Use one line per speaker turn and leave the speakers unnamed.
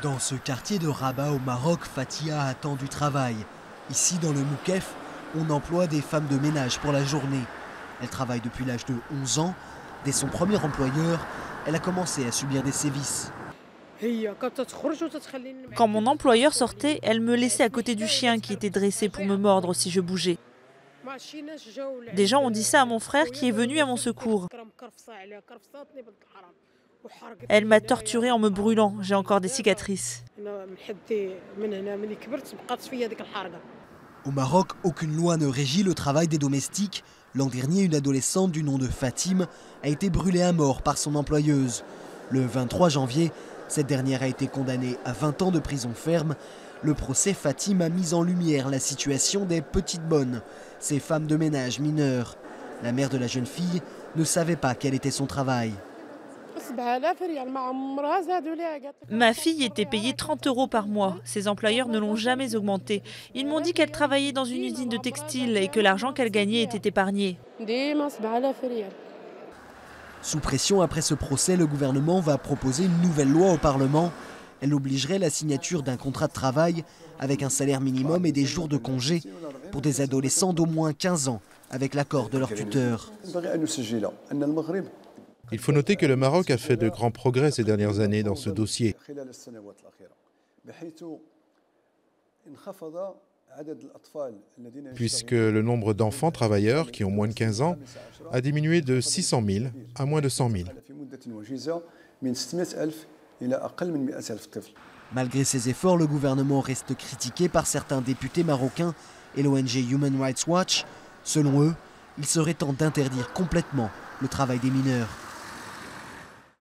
Dans ce quartier de Rabat au Maroc, Fatia attend du travail. Ici, dans le Moukef, on emploie des femmes de ménage pour la journée. Elle travaille depuis l'âge de 11 ans. Dès son premier employeur, elle a commencé à subir des sévices.
Quand mon employeur sortait, elle me laissait à côté du chien qui était dressé pour me mordre si je bougeais. Des gens ont dit ça à mon frère qui est venu à mon secours. Elle m'a torturée en me brûlant, j'ai encore des cicatrices.
Au Maroc, aucune loi ne régit le travail des domestiques. L'an dernier, une adolescente du nom de Fatim a été brûlée à mort par son employeuse. Le 23 janvier, cette dernière a été condamnée à 20 ans de prison ferme. Le procès Fatim a mis en lumière la situation des petites bonnes, ces femmes de ménage mineures. La mère de la jeune fille ne savait pas quel était son travail.
Ma fille était payée 30 € par mois. Ses employeurs ne l'ont jamais augmentée. Ils m'ont dit qu'elle travaillait dans une usine de textile et que l'argent qu'elle gagnait était épargné.
Sous pression après ce procès, le gouvernement va proposer une nouvelle loi au Parlement. Elle obligerait la signature d'un contrat de travail avec un salaire minimum et des jours de congé pour des adolescents d'au moins 15 ans, avec l'accord de leur tuteur.
Il faut noter que le Maroc a fait de grands progrès ces dernières années dans ce dossier. Puisque le nombre d'enfants travailleurs qui ont moins de 15 ans a diminué de 600 000 à moins de 100 000.
Malgré ces efforts, le gouvernement reste critiqué par certains députés marocains et l'ONG Human Rights Watch. Selon eux, il serait temps d'interdire complètement le travail des mineurs.